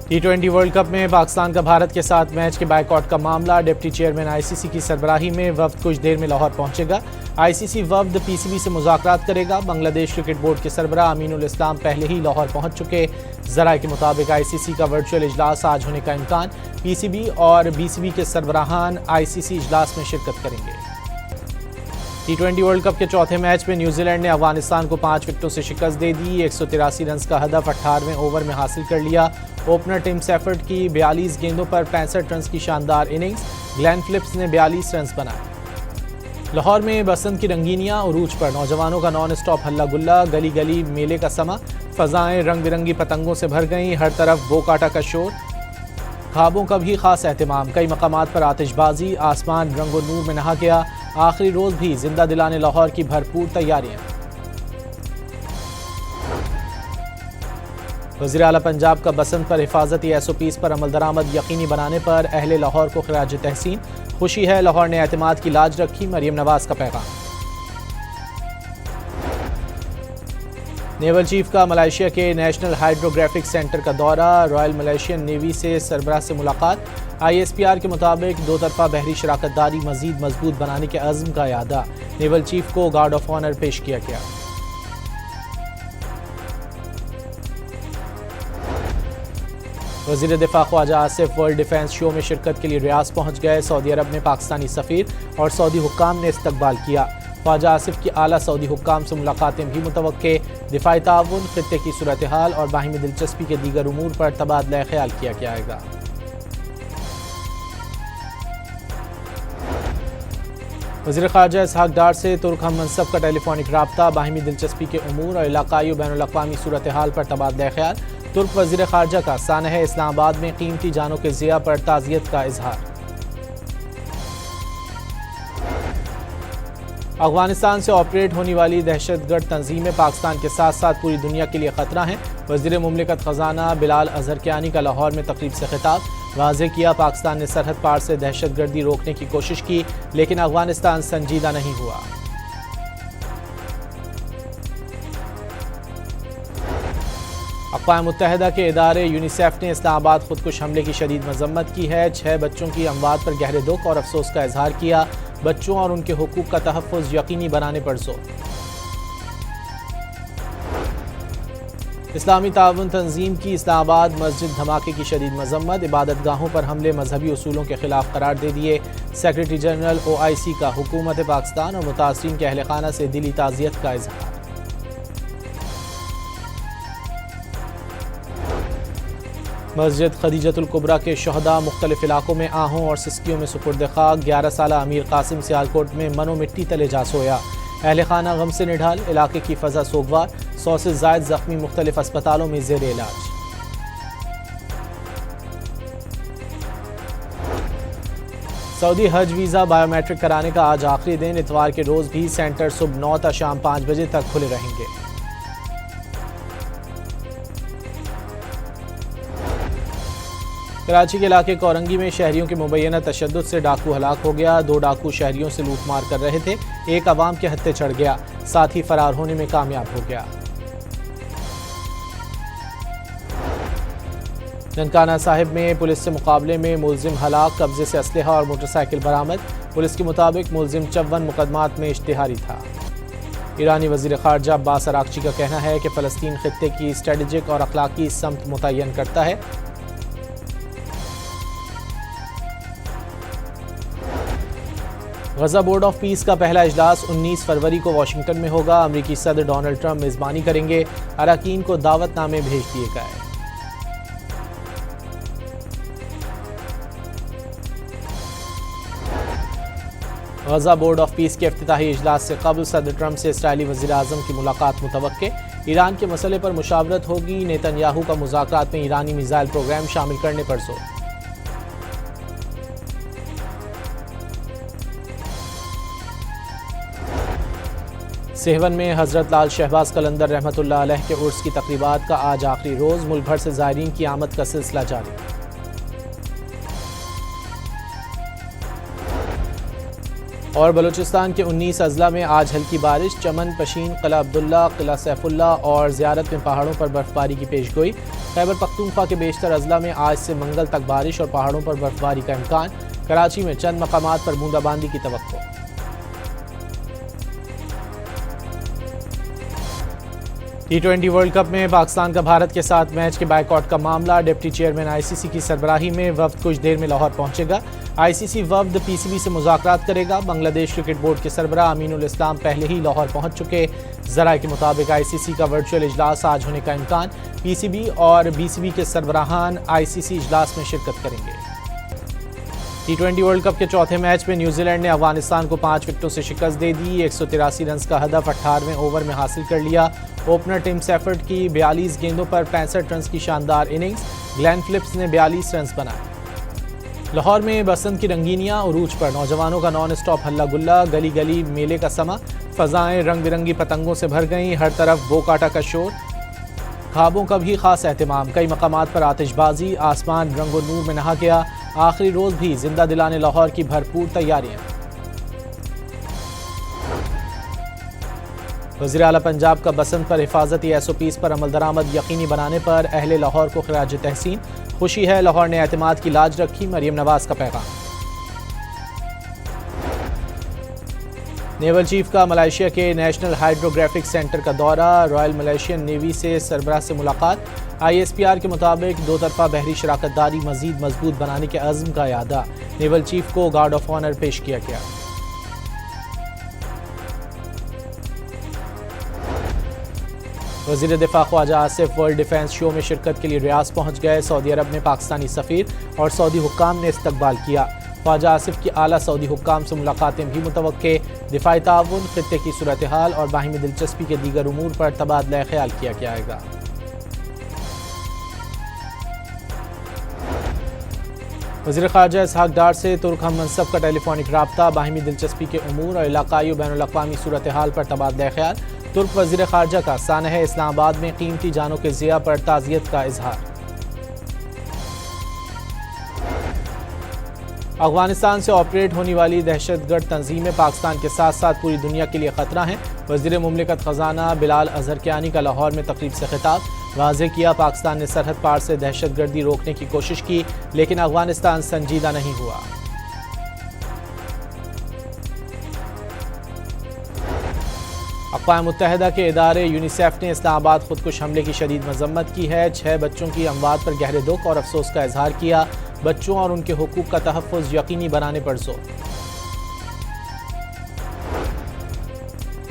T20 world cup میں پاکستان کا بھارت کے ساتھ میچ کے بائیکاٹ کا معاملہ، ڈپٹی چیئرمین ICC کی سربراہی میں وفد کچھ دیر میں لاہور پہنچے گا۔ ICC وفد PCB سے مذاکرات کرے گا۔ بنگلہ دیش کرکٹ بورڈ کے سربراہ امین الاسلام پہلے ہی لاہور پہنچ چکے۔ ذرائع کے مطابق ICC کا ورچوئل اجلاس آج ہونے کا امکان۔ PCB اور BCB کے سربراہان ICC اجلاس میں شرکت کریں گے۔ T20 ورلڈ کپ کے چوتھے میچ میں نیوزی لینڈ نے افغانستان کو 5 وکٹوں سے شکست دے دی۔ 183 رنز کا ہدف 18ویں اوور میں حاصل کر لیا۔ اوپنر ٹم سیفرڈ کی 42 گیندوں پر 65 رنز کی شاندار اننگز، گلین فلپس نے 42 رنز بنائے۔ لاہور میں بسنت کی رنگینیاں عروج پر، نوجوانوں کا نان اسٹاپ ہلا گلا، گلی گلی میلے کا سما، فضائیں رنگ برنگی پتنگوں سے بھر گئیں، ہر طرف بو کاٹا کا شور، خوابوں کا بھی خاص اہتمام، کئی مقامات پر آتش بازی، آسمان رنگ و نور میں نہا گیا۔ آخری روز بھی زندہ دلانے لاہور کی بھرپور تیاریاں۔ وزیر اعلیٰ پنجاب کا بسنت پر حفاظتی SOPs پر عمل درآمد یقینی بنانے پر اہل لاہور کو خراج تحسین۔ خوشی ہے لاہور نے اعتماد کی لاج رکھی، مریم نواز کا پیغام۔ نیول چیف کا ملائیشیا کے نیشنل ہائیڈروگرافک سینٹر کا دورہ، رائل ملیشین نیوی سے سربراہ سے ملاقات۔ ISPR کے مطابق دو طرفہ بحری شراکت داری مزید مضبوط بنانے کے عزم کا اعادہ، نیول چیف کو گارڈ آف آنر پیش کیا گیا۔ وزیر دفاع خواجہ آصف ورلڈ ڈیفنس شو میں شرکت کے لیے ریاض پہنچ گئے۔ سعودی عرب میں پاکستانی سفیر اور سعودی حکام نے استقبال کیا۔ خواجہ آصف کی اعلیٰ سعودی حکام سے ملاقاتیں بھی متوقع۔ دفاعی تعاون، خطے کی صورتحال اور باہمی دلچسپی کے دیگر امور پر تبادلہ خیال کیا جائے گا۔ وزیر خارجہ اسحاق ڈار سے ترک ہم منصب کا ٹیلی فونک رابطہ، باہمی دلچسپی کے امور اور علاقائی و بین الاقوامی صورتحال پر تبادلہ خیال۔ ترک وزیر خارجہ کا سانحہ اسلام آباد میں قیمتی جانوں کے ضیاع پر تعزیت کا اظہار۔ افغانستان سے آپریٹ ہونے والی دہشت گرد تنظیمیں پاکستان کے ساتھ ساتھ پوری دنیا کے لیے خطرہ ہیں۔ وزیر مملکت خزانہ بلال اظہرکیانی کا لاہور میں تقریب سے خطاب، واضح کیا پاکستان نے سرحد پار سے دہشت گردی روکنے کی کوشش کی لیکن افغانستان سنجیدہ نہیں ہوا۔ اقوام متحدہ کے ادارے یونیسیف نے اسلام آباد خودکش حملے کی شدید مذمت کی ہے۔ 6 بچوں کی اموات پر گہرے دکھ اور افسوس کا اظہار کیا۔ بچوں اور ان کے حقوق کا تحفظ یقینی بنانے پر زور۔ اسلامی تعاون تنظیم کی اسلام آباد مسجد دھماکے کی شدید مذمت، عبادت گاہوں پر حملے مذہبی اصولوں کے خلاف قرار دے دیے۔ سیکرٹری جنرل OIC کا حکومت پاکستان اور متاثرین کے اہل خانہ سے دلی تعزیت کا اظہار۔ مسجد خدیجۃ الکبریٰ کے شہداء مختلف علاقوں میں آہوں اور سسکیوں میں سپرد خاک۔ 11 سالہ امیر قاسم سیالکوٹ میں من و مٹی تلے جا سویا۔ اہل خانہ غم سے نڈھال، علاقے کی فضا سوگوار، 100 سے زائد زخمی مختلف اسپتالوں میں زیر علاج۔ سعودی حج ویزا بائیو میٹرک کرانے کا آج آخری دن، اتوار کے روز بھی سینٹر صبح 9 تا شام 5 بجے تک کھلے رہیں گے۔ کراچی کے علاقے کورنگی میں شہریوں کے مبینہ تشدد سے ڈاکو ہلاک ہو گیا۔ 2 ڈاکو شہریوں سے لوٹ مار کر رہے تھے، ایک عوام کے ہتھے چڑھ گیا، ساتھ ہی فرار ہونے میں کامیاب ہو گیا۔ ننکانہ صاحب میں پولیس سے مقابلے میں ملزم ہلاک، قبضے سے اسلحہ اور موٹر سائیکل برآمد۔ پولیس کے مطابق ملزم 54 مقدمات میں اشتہاری تھا۔ ایرانی وزیر خارجہ عباس اراغچی کا کہنا ہے کہ فلسطین خطے کی اسٹریٹجک اور اخلاقی سمت متعین کرتا ہے۔ غزہ بورڈ آف پیس کا پہلا اجلاس 19 فروری کو واشنگٹن میں ہوگا۔ امریکی صدر ڈونلڈ ٹرمپ میزبانی کریں گے۔ اراکین کو دعوت نامے بھیج دیے گئے۔ غزہ بورڈ آف پیس کے افتتاحی اجلاس سے قبل صدر ٹرمپ سے اسرائیلی وزیر اعظم کی ملاقات متوقع۔ ایران کے مسئلے پر مشاورت ہوگی۔ نیتن یاہو کا مذاکرات میں ایرانی میزائل پروگرام شامل کرنے پر زور۔ سیون میں حضرت لال شہباز قلندر رحمۃ اللہ علیہ کے عرس کی تقریبات کا آج آخری روز، ملک بھر سے زائرین کی آمد کا سلسلہ جاری۔ اور بلوچستان کے 19 اضلاع میں آج ہلکی بارش، چمن، پشین، قلعہ عبداللہ، قلعہ سیف اللہ اور زیارت میں پہاڑوں پر برفباری کی پیش گوئی۔ خیبر پختونخوا کے بیشتر اضلاع میں آج سے منگل تک بارش اور پہاڑوں پر برفباری کا امکان، کراچی میں چند مقامات پر بوندا باندی کی توقع۔ T20 ورلڈ کپ میں پاکستان کا بھارت کے ساتھ میچ کے بائیکاٹ کا معاملہ، ڈپٹی چیئرمین ICC کی سربراہی میں وفد کچھ دیر میں لاہور پہنچے گا۔ ICC وفد PCB سے مذاکرات کرے گا۔ بنگلہ دیش کرکٹ بورڈ کے سربراہ امین الاسلام پہلے ہی لاہور پہنچ چکے۔ ذرائع کے مطابق ICC کا ورچوئل اجلاس آج ہونے کا امکان، PCB اور BCB کے سربراہان ICC اجلاس میں شرکت کریں گے۔ T20 ورلڈ کپ کے چوتھے میچ میں نیوزی لینڈ نے افغانستان کو 5 وکٹوں سے شکست دے دی۔ 183 رنز کا ہدف 18ویں اوور میں حاصل کر لیا۔ اوپنر ٹم سیفرڈ کی 42 گیندوں پر 65 رنز کی شاندار اننگز، گلین فلپس نے 42 رنز بنائے۔ لاہور میں بسنت کی رنگینیاں عروج پر، نوجوانوں کا نان اسٹاپ ہلا گلا، گلی گلی میلے کا سما، فضائیں رنگ برنگی پتنگوں سے بھر گئیں، ہر طرف بو کاٹا کا شور، خوابوں کا بھی خاص اہتمام، کئی مقامات پر آتش بازی، آسمان رنگ و نور میں نہا گیا۔ آخری روز بھی زندہ دلانے لاہور کی بھرپور تیاریاں۔ وزیر اعلیٰ پنجاب کا بسنت پر حفاظتی SOPs پر عمل درآمد یقینی بنانے پر اہل لاہور کو خراج تحسین، خوشی ہے لاہور نے اعتماد کی لاج رکھی، مریم نواز کا پیغام۔ نیول چیف کا ملائیشیا کے نیشنل ہائیڈروگرافک سینٹر کا دورہ، رائل ملیشین نیوی سے سربراہ سے ملاقات۔ ISPR کے مطابق دو طرفہ بحری شراکت داری مزید مضبوط بنانے کے عزم کا اعادہ، نیول چیف کو گارڈ آف آنر پیش کیا گیا۔ وزیر دفاع خواجہ آصف ورلڈ ڈیفنس شو میں شرکت کے لیے ریاض پہنچ گئے۔ سعودی عرب میں پاکستانی سفیر اور سعودی حکام نے استقبال کیا۔ خواجہ آصف کی اعلیٰ سعودی حکام سے ملاقاتیں بھی متوقع، دفاعی تعاون، خطے کی صورتحال اور باہمی دلچسپی کے دیگر امور پر تبادلہ خیال کیا جائے گا۔ وزیر خارجہ اسحاق ڈار سے ترک ہم منصب کا ٹیلی فونک رابطہ، باہمی دلچسپی کے امور اور علاقائی و بین الاقوامی صورتحال پر تبادلہ خیال۔ ترک وزیر خارجہ کا سانحہ اسلام آباد میں قیمتی جانوں کے ضیاع پر تعزیت کا اظہار۔ افغانستان سے آپریٹ ہونے والی دہشت گرد تنظیمیں پاکستان کے ساتھ ساتھ پوری دنیا کے لیے خطرہ ہیں۔ وزیر مملکت خزانہ بلال اظہرکیانی کا لاہور میں تقریب سے خطاب، واضح کیا پاکستان نے سرحد پار سے دہشت گردی روکنے کی کوشش کی لیکن افغانستان سنجیدہ نہیں ہوا۔ اقوام متحدہ کے ادارے یونیسیف نے اسلام آباد خودکش حملے کی شدید مذمت کی ہے۔ 6 بچوں کی اموات پر گہرے دکھ اور افسوس کا اظہار کیا، بچوں اور ان کے حقوق کا تحفظ یقینی بنانے پر زور۔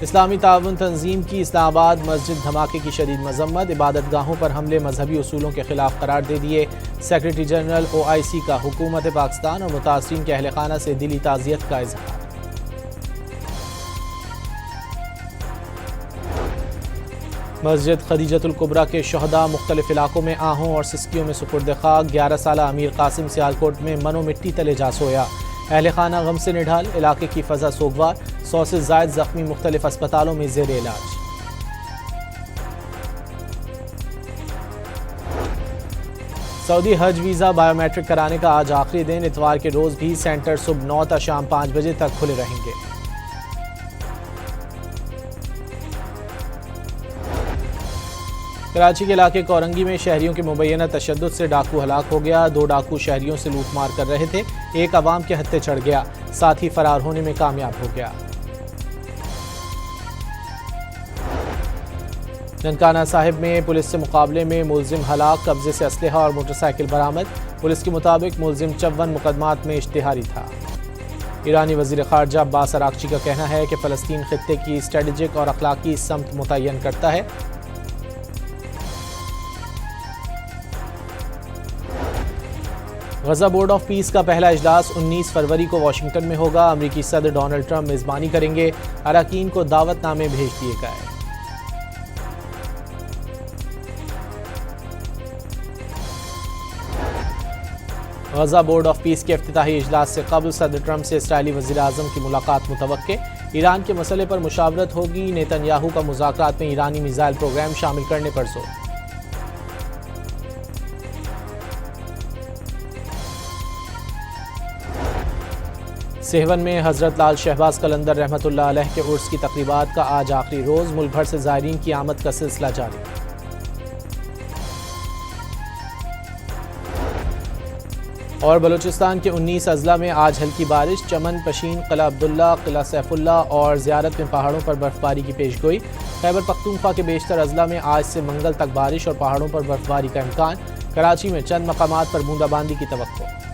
اسلامی تعاون تنظیم کی اسلام آباد مسجد دھماکے کی شدید مذمت، عبادت گاہوں پر حملے مذہبی اصولوں کے خلاف قرار دے دیے۔ سیکرٹری جنرل OIC کا حکومت پاکستان اور متاثرین کے اہل خانہ سے دلی تعزیت کا اظہار۔ مسجد خدیجۃ الکبریٰ کے شہداء مختلف علاقوں میں آہوں اور سسکیوں میں سپرد خاک۔ 11 سالہ امیر قاسم سیالکوٹ میں من و مٹی تلے جا سویا، اہل خانہ غم سے نڈھال، علاقے کی فضا سوگوار، 100 سے زائد زخمی مختلف اسپتالوں میں زیر علاج۔ سعودی حج ویزا بائیو میٹرک کرانے کا آج آخری دن، اتوار کے روز بھی سینٹر صبح 9 تا شام 5 بجے تک کھلے رہیں گے۔ کراچی کے علاقے کورنگی میں شہریوں کے مبینہ تشدد سے ڈاکو ہلاک ہو گیا۔ 2 ڈاکو شہریوں سے لوٹ مار کر رہے تھے، ایک عوام کے ہتھے چڑھ گیا، ساتھ ہی فرار ہونے میں کامیاب ہو گیا۔ ننکانہ صاحب میں پولیس سے مقابلے میں ملزم ہلاک، قبضے سے اسلحہ اور موٹر سائیکل برآمد۔ پولیس کے مطابق ملزم 54 مقدمات میں اشتہاری تھا۔ ایرانی وزیر خارجہ عباس اراغچی کا کہنا ہے کہ فلسطین خطے کی اسٹریٹجک اور اخلاقی سمت متعین کرتا ہے۔ غزہ بورڈ آف پیس کا پہلا اجلاس 19 فروری کو واشنگٹن میں ہوگا۔ امریکی صدر ڈونلڈ ٹرمپ میزبانی کریں گے، اراکین کو دعوت نامے بھیج دیے گئے۔ غزہ بورڈ آف پیس کے افتتاحی اجلاس سے قبل صدر ٹرمپ سے اسرائیلی وزیر اعظم کی ملاقات متوقع۔ ایران کے مسئلے پر مشاورت ہوگی، نیتن یاہو کا مذاکرات میں ایرانی میزائل پروگرام شامل کرنے پر زور۔ سیون میں حضرت لال شہباز قلندر رحمۃ اللہ علیہ کے عرس کی تقریبات کا آج آخری روز، ملک بھر سے زائرین کی آمد کا سلسلہ جاری۔ اور بلوچستان کے 19 اضلاع میں آج ہلکی بارش، چمن، پشین، قلعہ عبداللہ، قلعہ سیف اللہ اور زیارت میں پہاڑوں پر برفباری کی پیشگوئی۔ خیبر پختونخوا کے بیشتر اضلاع میں آج سے منگل تک بارش اور پہاڑوں پر برفباری کا امکان۔ کراچی میں چند مقامات پر بوندا باندی کی توقع۔